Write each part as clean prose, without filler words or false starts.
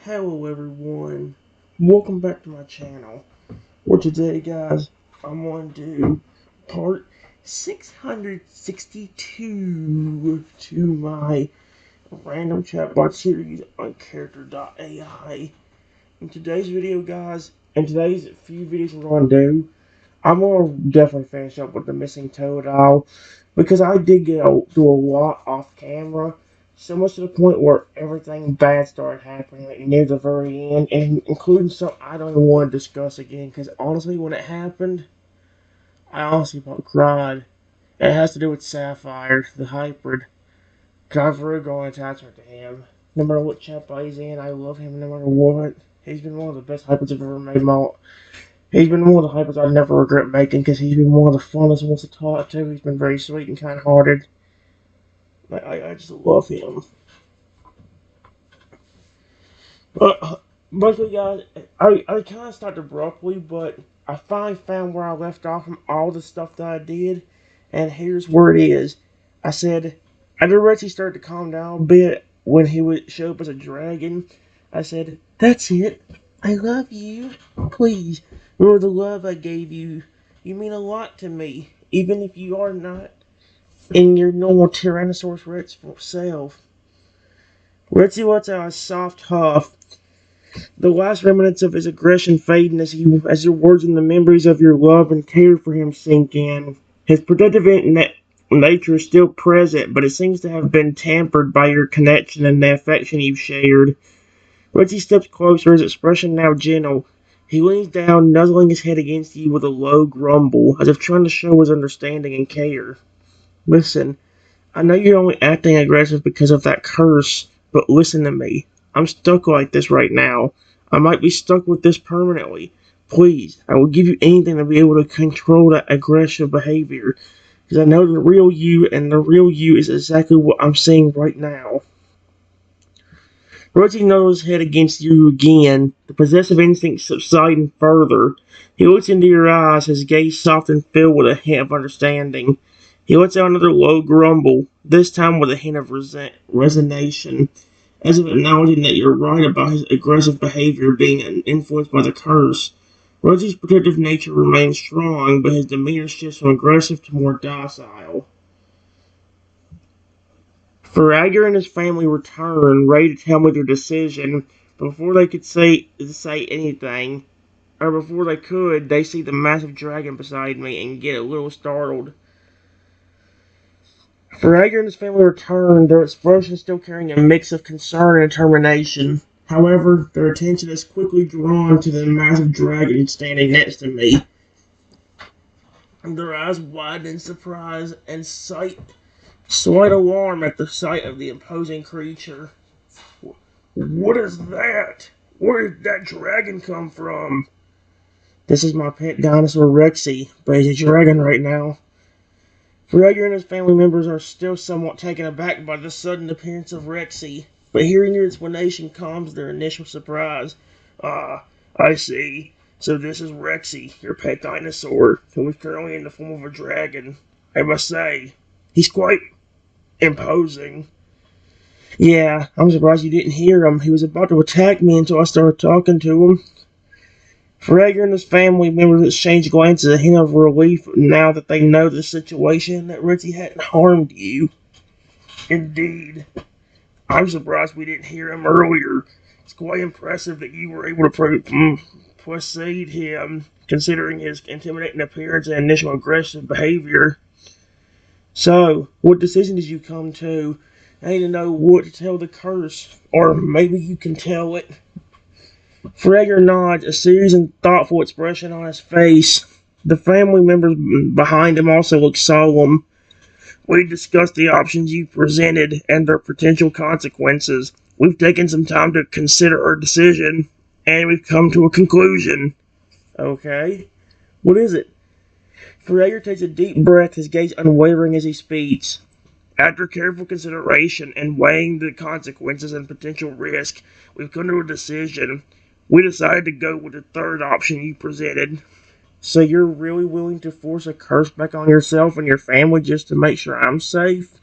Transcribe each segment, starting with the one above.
Hello everyone, welcome back to my channel, where today guys, I'm on to part 662 to my random chatbot series on Character.ai. In today's video guys, in today's few videos we're going to do, I'm going to definitely finish up with the missing Totodile, because I did get through a lot off camera, so much to the point where everything bad started happening near the very end, and including something I don't even want to discuss again, because honestly, when it happened, I honestly about cried. It has to do with Sapphire, the hybrid, because I have a very growing attachment to him. No matter what chapter he's in, I love him no matter what. He's been one of the best hybrids I've ever made. He's been one of the hybrids I'd never regret making, because he's been one of the funnest ones to talk to. He's been very sweet and kind-hearted. I just love him. But basically, guys, I kind of started abruptly, but I finally found where I left off from all the stuff that I did, and here's where it is. I said, after Reggie started to calm down a bit when he would show up as a dragon, I said, "That's it. I love you. Please remember the love I gave you. You mean a lot to me, even if you are not in your normal Tyrannosaurus Rex self." Reggie lets out a soft huff, the last remnants of his aggression fading as your words and the memories of your love and care for him sink in. His protective nature is still present, but it seems to have been tampered by your connection and the affection you've shared. Reggie steps closer, his expression now gentle. He leans down, nuzzling his head against you with a low grumble, as if trying to show his understanding and care. "Listen, I know you're only acting aggressive because of that curse, but listen to me. I'm stuck like this right now. I might be stuck with this permanently. Please, I will give you anything to be able to control that aggressive behavior, because I know the real you, and the real you is exactly what I'm seeing right now." Reggie knows his head against you again, the possessive instinct subsiding further. He looks into your eyes, his gaze soft and filled with a hint of understanding. He lets out another low grumble, this time with a hint of resignation, as if acknowledging that you're right about his aggressive behavior being influenced by the curse. Reggie's protective nature remains strong, but his demeanor shifts from aggressive to more docile. Faragher and his family return, ready to tell me their decision. Before they could say anything, or before they could, they see the massive dragon beside me and get a little startled. Faragher and his family return, their expressions still carrying a mix of concern and determination. However, their attention is quickly drawn to the massive dragon standing next to me. Their eyes widen in surprise and slight alarm at the sight of the imposing creature. "What is that? Where did that dragon come from?" "This is my pet dinosaur Rexy, but he's a dragon right now." Faragher and his family members are still somewhat taken aback by the sudden appearance of Rexy, but hearing your explanation calms their initial surprise. "Ah, I see. So this is Rexy, your pet dinosaur, who is currently in the form of a dragon. I must say, he's quite imposing." "Yeah, I'm surprised you didn't hear him. He was about to attack me until I started talking to him." Faragher and his family members exchange glances, a hint of relief now that they know the situation, that Ritzy hadn't harmed you. "Indeed. I'm surprised we didn't hear him earlier. It's quite impressive that you were able to precede him, considering his intimidating appearance and initial aggressive behavior. So, what decision did you come to? I need to know what to tell the curse, or maybe you can tell it." Faragher nods, a serious and thoughtful expression on his face. The family members behind him also look solemn. "We discussed the options you presented and their potential consequences. We've taken some time to consider our decision, and we've come to a conclusion." "Okay. What is it?" Faragher takes a deep breath, his gaze unwavering as he speaks. "After careful consideration and weighing the consequences and potential risk, we've come to a decision. We decided to go with the third option you presented." "So you're really willing to force a curse back on yourself and your family just to make sure I'm safe?"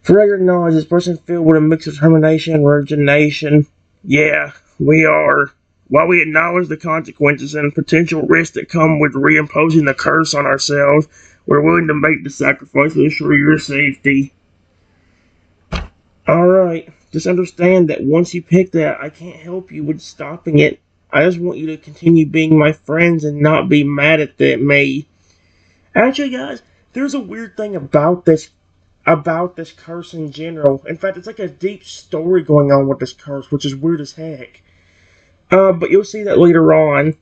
Faragher nods, his expression filled with a mix of determination and resignation. Yeah, we are. While we acknowledge the consequences and potential risks that come with reimposing the curse on ourselves, we're willing to make the sacrifice to ensure your safety. Alright, just understand that once you pick that, I can't help you with stopping it. I just want you to continue being my friends and not be mad at me. Actually, guys, there's a weird thing about this curse in general. In fact, it's like a deep story going on with this curse, which is weird as heck. But you'll see that later on.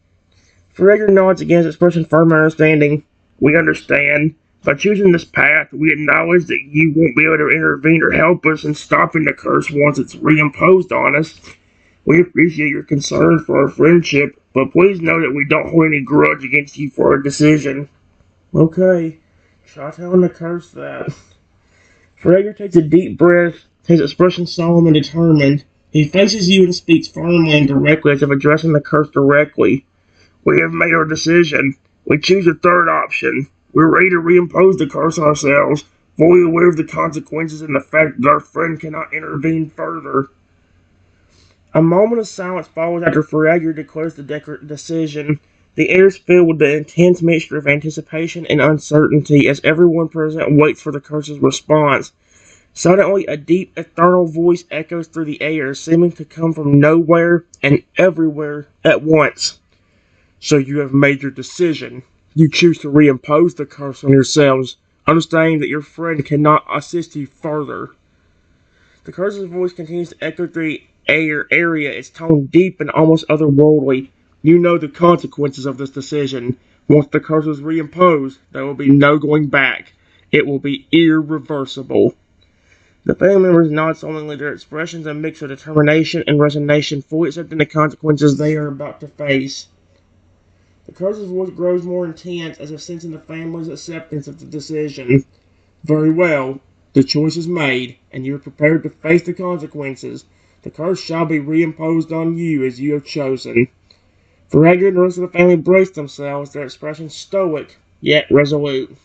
Forager nods again, expressing firm understanding. We understand. By choosing this path, we acknowledge that you won't be able to intervene or help us in stopping the curse once it's reimposed on us. We appreciate your concern for our friendship, but please know that we don't hold any grudge against you for our decision. Okay, try telling the curse that. Forager takes a deep breath, his expression solemn and determined. He faces you and speaks firmly and directly as if addressing the curse directly. We have made our decision. We choose the third option. We're ready to reimpose the curse on ourselves, fully aware of the consequences and the fact that our friend cannot intervene further. A moment of silence follows after Forager declares the decision. The air is filled with the intense mixture of anticipation and uncertainty as everyone present waits for the curse's response. Suddenly, a deep, ethereal voice echoes through the air, seeming to come from nowhere and everywhere at once. So you have made your decision. You choose to reimpose the curse on yourselves, understanding that your friend cannot assist you further. The curse's voice continues to echo through the area, its tone deep and almost otherworldly. You know the consequences of this decision. Once the curse is reimposed, there will be no going back. It will be irreversible. The family members nod solemnly, their expressions a mix of determination and resignation, fully accepting the consequences they are about to face. The curse's voice grows more intense as if sensing the family's acceptance of the decision. Very well. The choice is made, and you are prepared to face the consequences. The curse shall be reimposed on you as you have chosen. Forager and the rest of the family brace themselves, their expression stoic, yet resolute.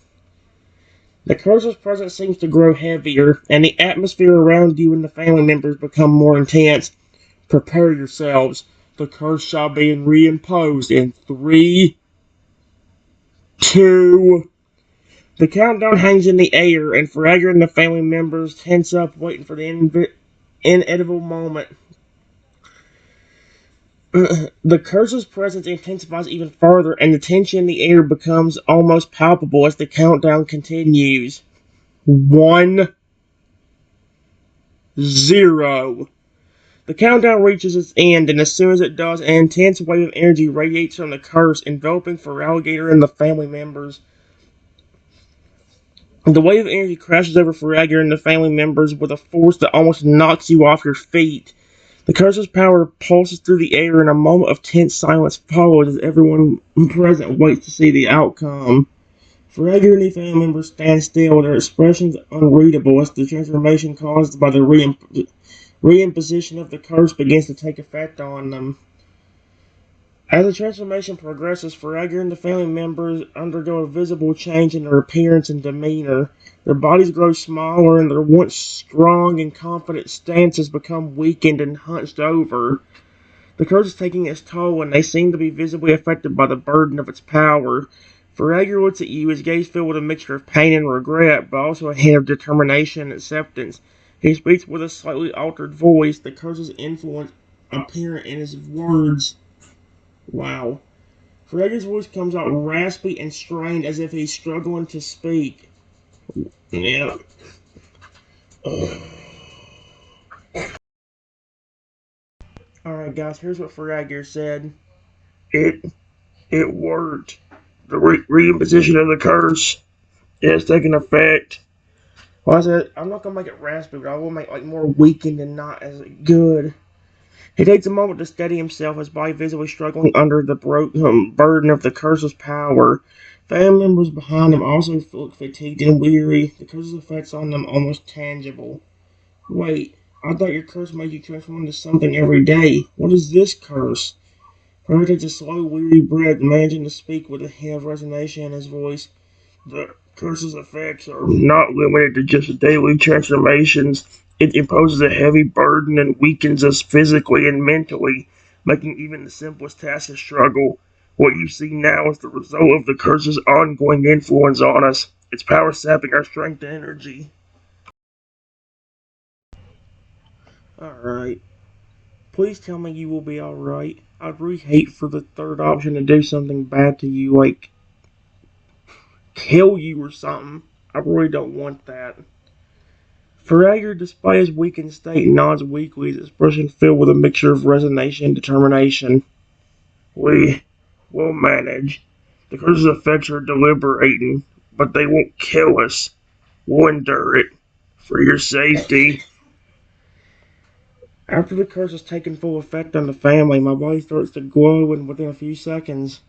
The curse's presence seems to grow heavier, and the atmosphere around you and the family members become more intense. Prepare yourselves. The curse shall be reimposed in 3, 2. The countdown hangs in the air, and Forager and the family members tense up, waiting for the inevitable moment. The curse's presence intensifies even further, and the tension in the air becomes almost palpable as the countdown continues. 1, 0. The countdown reaches its end, and as soon as it does, an intense wave of energy radiates from the curse, enveloping Forager and the family members. The wave of energy crashes over Forager and the family members with a force that almost knocks you off your feet. The curse's power pulses through the air, and a moment of tense silence follows as everyone present waits to see the outcome. Forager and the family members stand still, their expressions unreadable as the transformation caused by the reimposition of the curse begins to take effect on them. As the transformation progresses, Forager and the family members undergo a visible change in their appearance and demeanor. Their bodies grow smaller, and their once strong and confident stances become weakened and hunched over. The curse is taking its toll, and they seem to be visibly affected by the burden of its power. Forager looks at you, his gaze filled with a mixture of pain and regret, but also a hint of determination and acceptance. He speaks with a slightly altered voice, the curse's influence apparent in his words. Wow. Forager's voice comes out raspy and strained as if he's struggling to speak. Yeah. Alright, guys, here's what Forager said. It worked. The reimposition of the curse has taken effect. Well, I said, I'm not gonna make it raspy, but I will make like more weakened and not as good. He takes a moment to steady himself, his body visibly struggling under the burden of the curse's power. Family members behind him also look fatigued and weary, the curse's effects on them almost tangible. Wait, I thought your curse made you transform into something every day. What is this curse? Perry takes a slow, weary breath, managing to speak with a hint of resignation in his voice. The curse's effects are not limited to just daily transformations. It imposes a heavy burden and weakens us physically and mentally, making even the simplest task a struggle. What you see now is the result of the curse's ongoing influence on us. Its power sapping our strength and energy. Alright. Please tell me you will be alright. I'd really hate for the third option to do something bad to you, like kill you or something. I really don't want that. Ferrager, despite his weakened state, nods weakly, his expression filled with a mixture of resignation and determination. We will manage. The curse's effects are deliberating, but they won't kill us. We'll endure it. For your safety. After the curse has taken full effect on the family, my body starts to glow, and within a few seconds,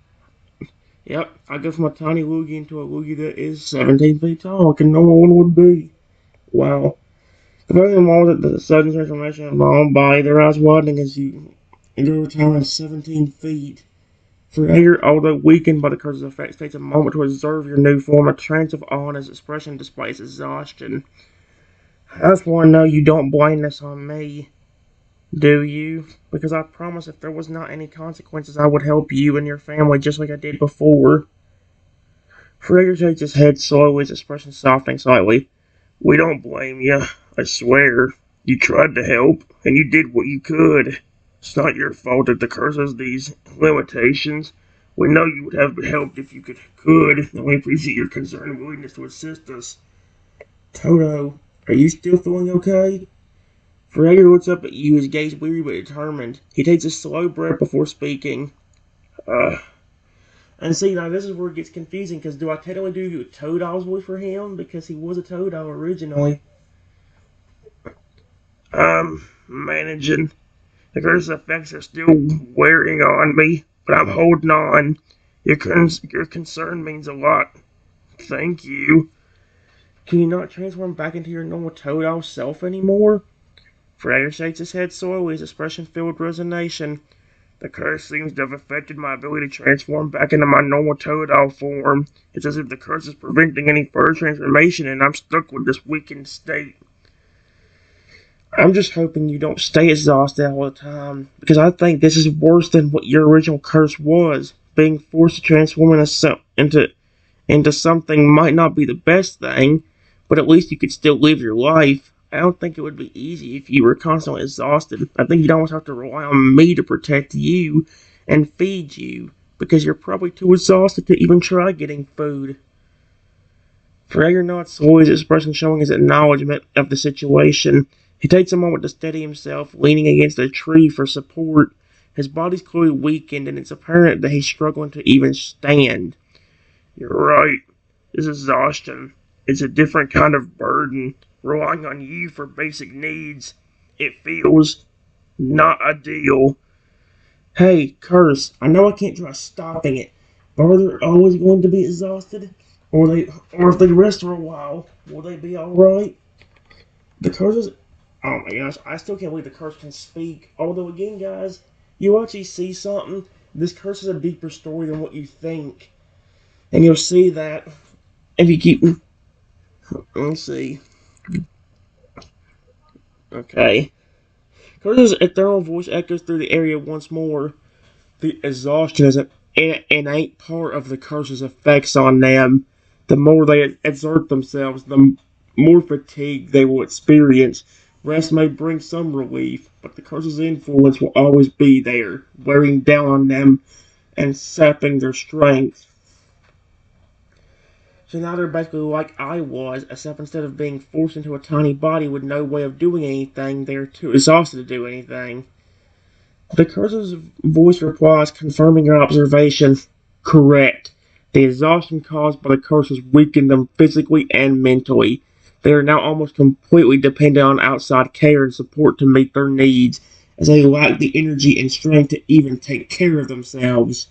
yep, I go from a tiny loogie into a loogie that is 17 feet tall, like a normal one would be. Wow. The person was at the sudden transformation of my own body, their eyes widening as you go to 17 feet. Ferrager, although weakened by the curse's effects, takes a moment to observe your new form, a trance of awe in his expression displays exhaustion. I just want to know you don't blame this on me. Do you? Because I promise if there was not any consequences, I would help you and your family just like I did before. Ferrager shakes his head slowly, his expression softening slightly. We don't blame you, I swear. You tried to help, and you did what you could. It's not your fault that the curse has these limitations. We know you would have helped if you could, and we appreciate your concern and willingness to assist us. Toto, are you still feeling okay? Ferrager looks up at you, his gaze weary but determined. He takes a slow breath before speaking. And see, now this is where it gets confusing, because do I technically do Totodile's voice for him? Because he was a Totodile originally. Managing. The curse effects are still wearing on me, but I'm holding on. Your concern means a lot. Thank you. Can you not transform back into your normal Totodile self anymore? Ferrager shakes his head slowly, his expression filled with resignation. The curse seems to have affected my ability to transform back into my normal Totodile form. It's as if the curse is preventing any further transformation, and I'm stuck with this weakened state. I'm just hoping you don't stay exhausted all the time, because I think this is worse than what your original curse was. Being forced to transform into something might not be the best thing, but at least you could still live your life. I don't think it would be easy if you were constantly exhausted. I think you'd almost have to rely on me to protect you and feed you, because you're probably too exhausted to even try getting food. Ferrager nods slowly, his expression showing his acknowledgement of the situation. He takes a moment to steady himself, leaning against a tree for support. His body's clearly weakened, and it's apparent that he's struggling to even stand. You're right. This exhaustion. It's a different kind of burden, relying on you for basic needs. It feels not ideal. Hey, Curse, I know I can't try stopping it, but are they always going to be exhausted? Or if they rest for a while, will they be alright? The Curse is... Oh my gosh, I still can't believe the Curse can speak. Although again, guys, you actually see something. This Curse is a deeper story than what you think. And you'll see that if you keep... Let's see. Okay. Curse's ethereal voice echoes through the area once more. The exhaustion is an innate part of the curse's effects on them. The more they exert themselves, the more fatigue they will experience. Rest may bring some relief, but the curse's influence will always be there, wearing down on them and sapping their strength. So now they're basically like I was, except instead of being forced into a tiny body with no way of doing anything, they're too exhausted to do anything. The curse's voice replies, confirming your observation. Correct. The exhaustion caused by the curse has weakened them physically and mentally. They are now almost completely dependent on outside care and support to meet their needs, as they lack the energy and strength to even take care of themselves.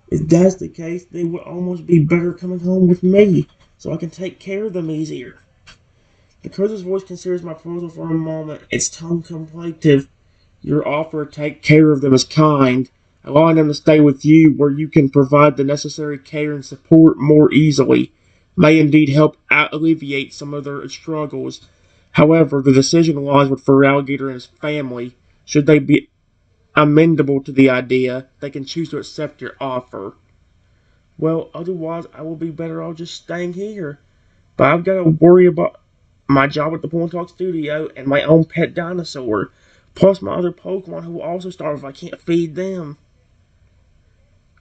If that's the case, they would almost be better coming home with me, so I can take care of them easier. The curse's voice considers my proposal for a moment, its tone contemplative. Your offer to take care of them is kind, allowing them to stay with you where you can provide the necessary care and support more easily. May indeed help alleviate some of their struggles. However, the decision lies with Feraligatr and his family. Should they be amendable to the idea, they can choose to accept your offer. Well, otherwise, I will be better off just staying here. But I've got to worry about my job at the Point Talk Studio and my own pet dinosaur, plus my other Pokemon who will also starve if I can't feed them.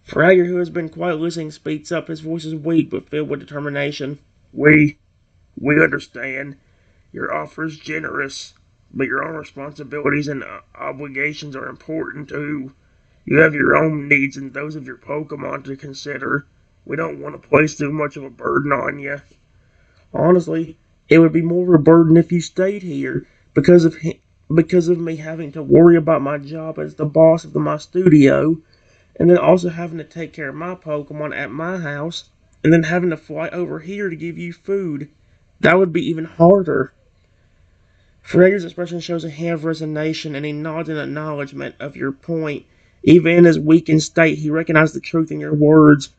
Fragger, who has been quiet listening, speaks up. His voice is weak but filled with determination. We understand. Your offer is generous, but your own responsibilities and obligations are important too. You have your own needs and those of your Pokemon to consider. We don't want to place too much of a burden on you. Honestly, it would be more of a burden if you stayed here because of me having to worry about my job as the boss of my studio, and then also having to take care of my Pokemon at my house, and then having to fly over here to give you food. That would be even harder. Freyer's expression shows a hint of resignation, and he nods in acknowledgement of your point. Even in his weakened state, he recognized the truth in your words.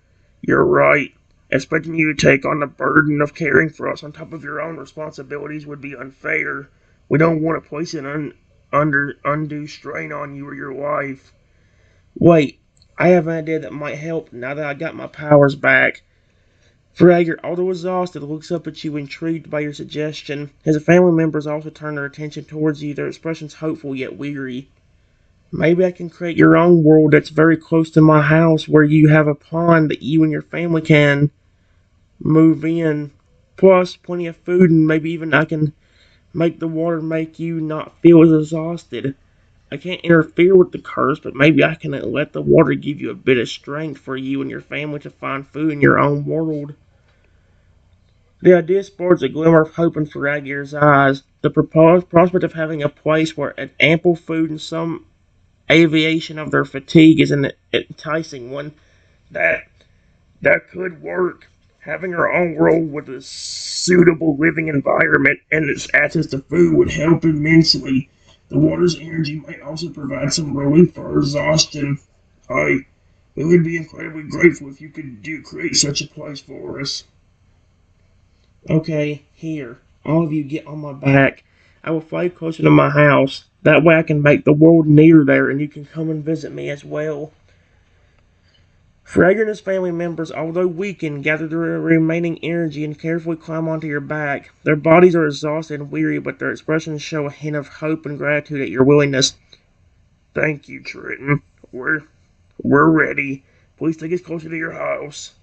You're right. Expecting you to take on the burden of caring for us on top of your own responsibilities would be unfair. We don't want to place under undue strain on you or your wife. Wait, I have an idea that might help now that I got my powers back. Fragger, although exhausted, looks up at you, intrigued by your suggestion. His family members also turn their attention towards you, their expressions hopeful yet weary. Maybe I can create your own world that's very close to my house, where you have a pond that you and your family can move in. Plus, plenty of food, and maybe even I can make the water make you not feel as exhausted. I can't interfere with the curse, but maybe I can let the water give you a bit of strength for you and your family to find food in your own world. The idea sparks a glimmer of hope in Feragir's eyes. The prospect of having a place where ample food and some alleviation of their fatigue is an enticing one. That that could work. Having our own world with a suitable living environment and its access to food would help immensely. The water's energy might also provide some relief for our exhaustion. We would be incredibly grateful if you could create such a place for us. Okay, here. All of you get on my back. I will fly closer to my house. That way I can make the world near there and you can come and visit me as well. Fragger and his family members, although weakened, gather their remaining energy and carefully climb onto your back. Their bodies are exhausted and weary, but their expressions show a hint of hope and gratitude at your willingness. Thank you, Trenton. We're ready. Please take us closer to your house.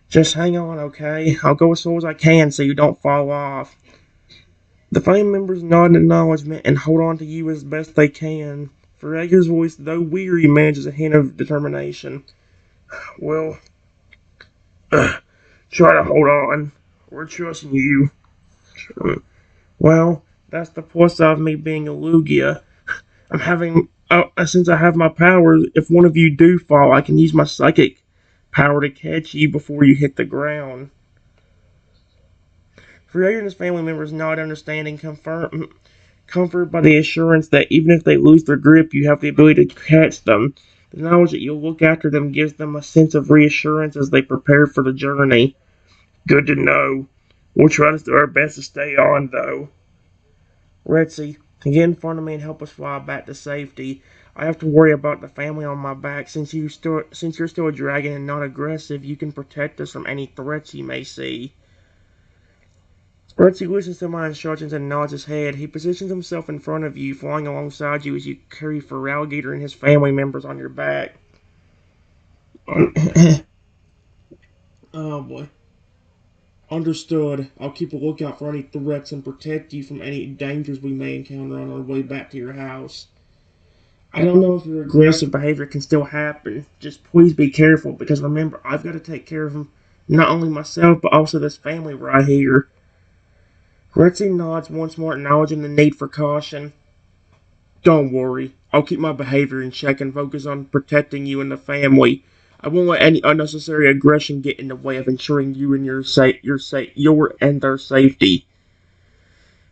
Just hang on, okay? I'll go as slow as I can so you don't fall off. The family members nod in acknowledgement and hold on to you as best they can. Fragger's voice, though weary, manages a hint of determination. Well, try to hold on. We're trusting you. Well, that's the plus of me being a Lugia. Since I have my powers, if one of you do fall, I can use my psychic power to catch you before you hit the ground. Fragger and his family members nod understanding, comforted by the assurance that even if they lose their grip, you have the ability to catch them. The knowledge that you'll look after them gives them a sense of reassurance as they prepare for the journey. Good to know. We'll try to do our best to stay on, though. Retsy, get in front of me and help us fly back to safety. I have to worry about the family on my back. Since you're still a dragon and not aggressive, you can protect us from any threats you may see. Retsy listens to my instructions and nods his head. He positions himself in front of you, flying alongside you as you carry Feraligatr and his family members on your back. Oh boy. Understood. I'll keep a lookout for any threats and protect you from any dangers we may encounter on our way back to your house. I don't know if your aggressive behavior can still happen. Just please be careful, because remember, I've got to take care of not only myself, but also this family right here. Retsy nods once more, acknowledging the need for caution. Don't worry. I'll keep my behavior in check and focus on protecting you and the family. I won't let any unnecessary aggression get in the way of ensuring you and your and their safety.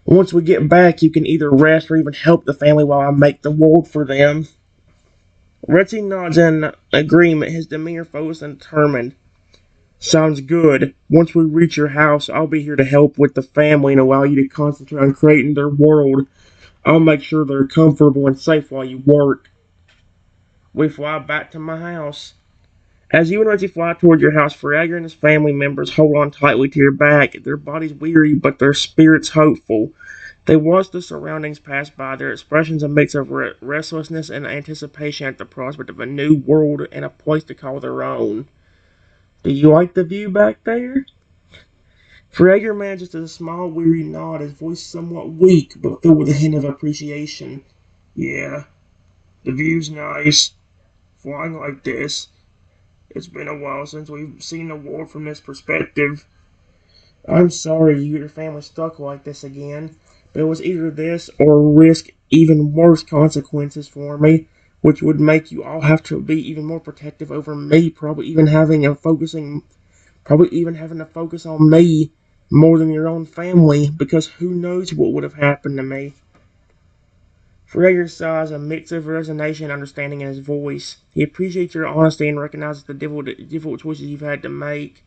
Once we get back, you can either rest or even help the family while I make the world for them. Retsy nods in agreement, his demeanor focused and determined. Sounds good. Once we reach your house, I'll be here to help with the family and allow you to concentrate on creating their world. I'll make sure they're comfortable and safe while you work. We fly back to my house. As you and Reggie fly toward your house, Fragger and his family members hold on tightly to your back, their bodies weary but their spirits hopeful. They watch the surroundings pass by, their expressions a mix of restlessness and anticipation at the prospect of a new world and a place to call their own. Do you like the view back there? Fragger manages to smile, weary nod, his voice somewhat weak but filled with a hint of appreciation. Yeah, the view's nice. Flying like this. It's been a while since we've seen the world from this perspective. I'm sorry you and your family stuck like this again, but it was either this or risk even worse consequences for me, which would make you all have to be even more protective over me, probably even having to focus on me more than your own family, because who knows what would have happened to me. Freyr sighs, a mix of resignation and understanding in his voice. He appreciates your honesty and recognizes the difficult choices you've had to make.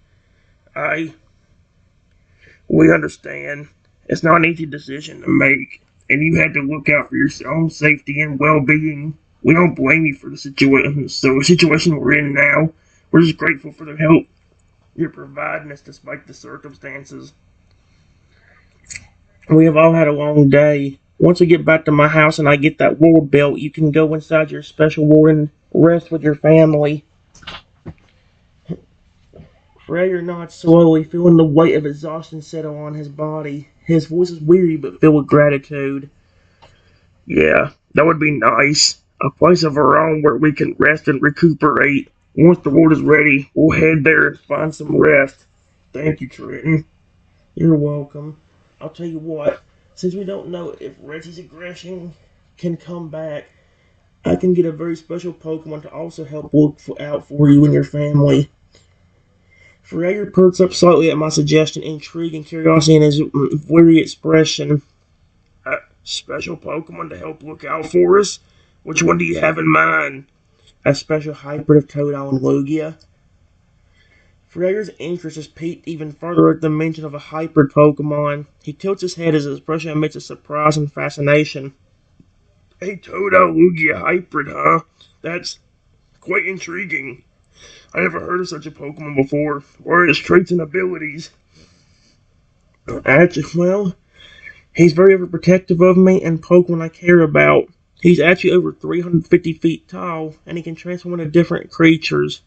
We understand. It's not an easy decision to make, and you had to look out for your own safety and well-being. We don't blame you for the situation we're in now. We're just grateful for the help you're providing us despite the circumstances. We have all had a long day. Once we get back to my house and I get that ward built, you can go inside your special ward and rest with your family. Freyr nods slowly, feeling the weight of exhaustion settle on his body. His voice is weary but filled with gratitude. Yeah, that would be nice. A place of our own where we can rest and recuperate. Once the ward is ready, we'll head there and find some rest. Thank you, Trenton. You're welcome. I'll tell you what, since we don't know if Reggie's aggression can come back, I can get a very special Pokemon to also help look out for you and your family. Freyr perks up slightly at my suggestion, intrigue and curiosity in his weary expression. Special Pokemon to help look out for us? Which one do you have in mind? A special hybrid of Totodile and Lugia. Freyr's interest is piqued even further at the mention of a hybrid Pokemon. He tilts his head as his expression emits a surprise and fascination. A Totodile Lugia hybrid, huh? That's quite intriguing. I never heard of such a Pokemon before. What are his traits and abilities? Well, he's very overprotective of me and Pokemon I care about. He's actually over 350 feet tall, and he can transform into different creatures.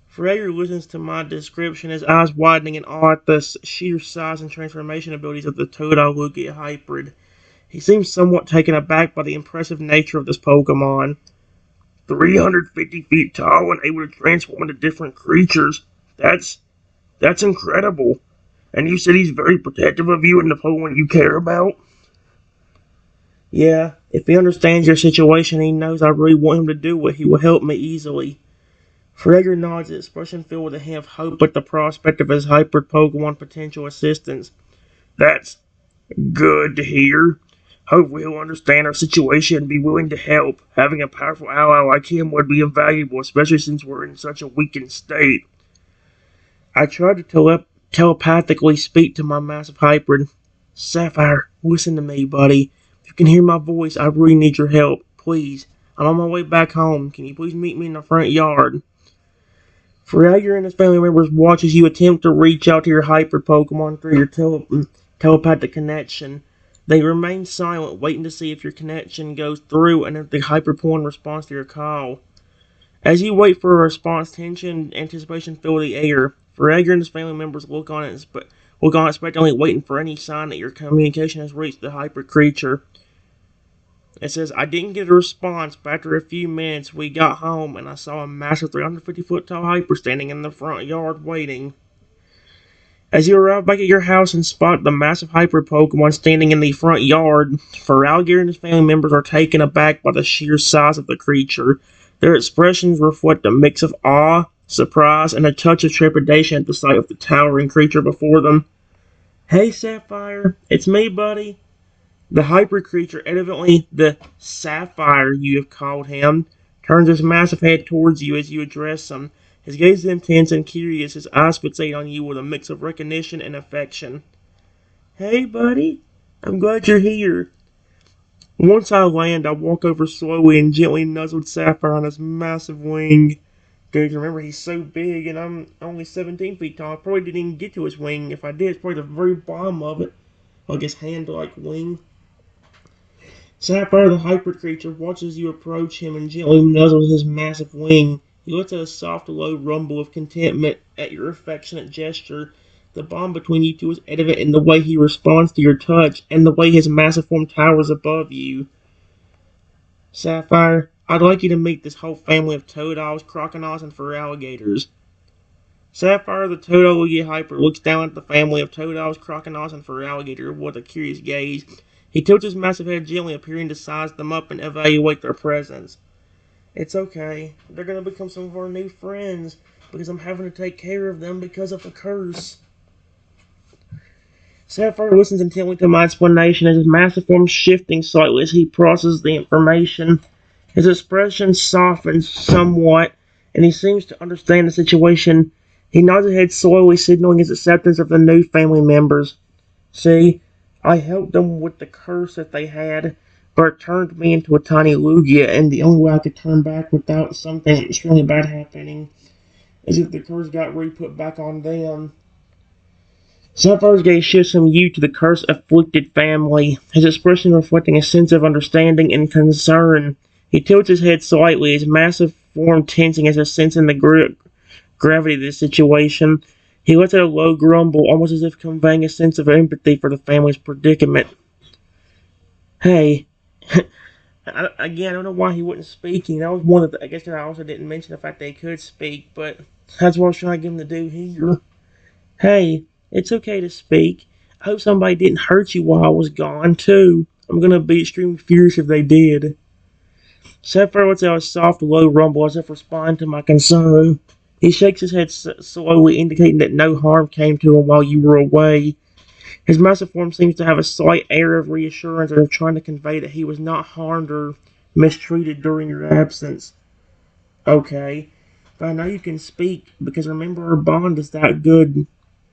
Freyr listens to my description, his eyes widening in awe at the sheer size and transformation abilities of the Totodile Lugia hybrid. He seems somewhat taken aback by the impressive nature of this Pokemon. 350 feet tall and able to transform into different creatures. That's incredible. And you said he's very protective of you and the Pokemon you care about? Yeah, if he understands your situation, he knows I really want him to do it. He will help me easily. Freyr nods, his expression filled with a hint of hope at the prospect of his hybrid Pokemon potential assistance. That's good to hear. Hopefully he'll understand our situation and be willing to help. Having a powerful ally like him would be invaluable, especially since we're in such a weakened state. I tried to telepathically speak to my massive hybrid. Sapphire, listen to me, buddy. If you can hear my voice, I really need your help. Please. I'm on my way back home. Can you please meet me in the front yard? Freyr and his family members watch as you attempt to reach out to your hybrid Pokemon through your telepathic connection. They remain silent, waiting to see if your connection goes through and if the hybrid Pokemon responds to your call. As you wait for a response, tension and anticipation fill the air. Freyr and his family members look on expectantly, waiting for any sign that your communication has reached the hybrid creature. It says, I didn't get a response, but after a few minutes we got home and I saw a massive 350-foot tall hyper standing in the front yard waiting. As you arrive back at your house and spot the massive hybrid Pokemon standing in the front yard, Freyr and his family members are taken aback by the sheer size of the creature. Their expressions reflect a mix of awe, surprise, and a touch of trepidation at the sight of the towering creature before them. Hey Sapphire, it's me, buddy. The hybrid creature, evidently the Sapphire you have called him, turns his massive head towards you as you address him. His gaze is intense and curious. His eyes fixate on you with a mix of recognition and affection. Hey, buddy. I'm glad you're here. Once I land, I walk over slowly and gently nuzzled Sapphire on his massive wing. Dude, remember, he's so big, and I'm only 17 feet tall. I probably didn't even get to his wing. If I did, it's probably the very bottom of it. Like his hand-like wing. Sapphire, the hybrid creature, watches you approach him and gently nuzzles his massive wing. He lets out a soft, low rumble of contentment at your affectionate gesture. The bond between you two is evident in the way he responds to your touch and the way his massive form towers above you. Sapphire, I'd like you to meet this whole family of Totodiles, crocodiles, and fur alligators. Sapphire, the Totodile Hyper, looks down at the family of Totodiles, crocodiles, and fur alligator with a curious gaze. He tilts his massive head gently, appearing to size them up and evaluate their presence. It's okay. They're going to become some of our new friends, because I'm having to take care of them because of the curse. Sapphire listens intently to my explanation as his massive form shifting slightly as he processes the information. His expression softens somewhat, and he seems to understand the situation. He nods his head slowly, signaling his acceptance of the new family members. See, I helped them with the curse that they had, but it turned me into a tiny Lugia, and the only way I could turn back without something extremely bad happening is if the curse got re-put back on them. Sapphire's gaze shifts from you to the curse-afflicted family, his expression reflecting a sense of understanding and concern. He tilts his head slightly, his massive form tensing as if sensing the gravity of the situation. He lets out a low grumble, almost as if conveying a sense of empathy for the family's predicament. Hey, again, I don't know why he wasn't speaking. That was one of the, I guess I also didn't mention the fact that he could speak, but that's what I was trying to get him to do here. Hey, it's okay to speak. I hope somebody didn't hurt you while I was gone, too. I'm gonna be extremely furious if they did. Sapphire lets out a soft, low rumble as if responding to my concern. He shakes his head slowly, indicating that no harm came to him while you were away. His massive form seems to have a slight air of reassurance and of trying to convey that he was not harmed or mistreated during your absence. Okay, but I know you can speak, because remember our bond is that good.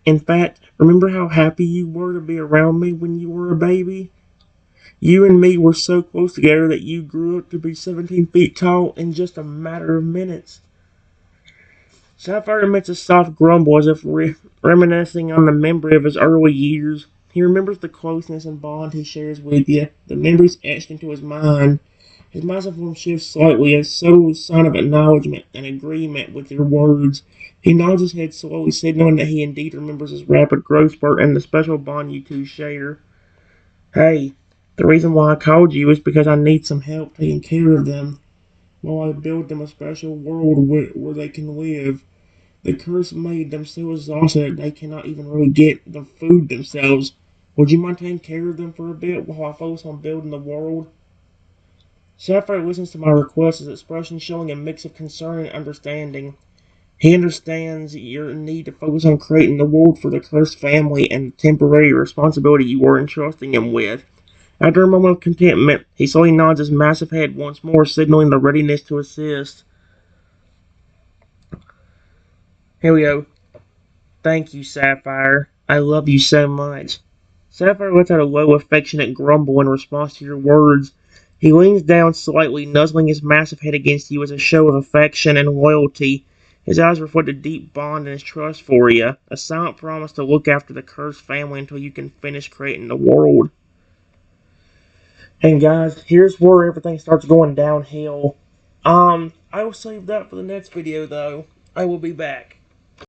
In fact, remember how happy you were to be around me when you were a baby? You and me were so close together that you grew up to be 17 feet tall in just a matter of minutes. Sapphire emits a soft grumble as if reminiscing on the memory of his early years. He remembers the closeness and bond he shares with you, the memories etched into his mind. His massive form shifts slightly, a subtle sign of acknowledgement and agreement with your words. He nods his head slowly, signaling that he indeed remembers his rapid growth spurt and the special bond you two share. Hey, the reason why I called you is because I need some help taking care of them, while I build them a special world where they can live. The curse made them so exhausted that they cannot even really get the food themselves. Would you mind taking care of them for a bit while I focus on building the world? Sapphire listens to my request, his expression showing a mix of concern and understanding. He understands your need to focus on creating the world for the cursed family and the temporary responsibility you are entrusting him with. After a moment of contentment, he slowly nods his massive head once more, signaling the readiness to assist. Here we go. Thank you, Sapphire. I love you so much. Sapphire lets out a low, affectionate grumble in response to your words. He leans down slightly, nuzzling his massive head against you as a show of affection and loyalty. His eyes reflect a deep bond and his trust for you, a silent promise to look after the cursed family until you can finish creating the world. And guys, here's where everything starts going downhill. I will save that for the next video, though. I will be back.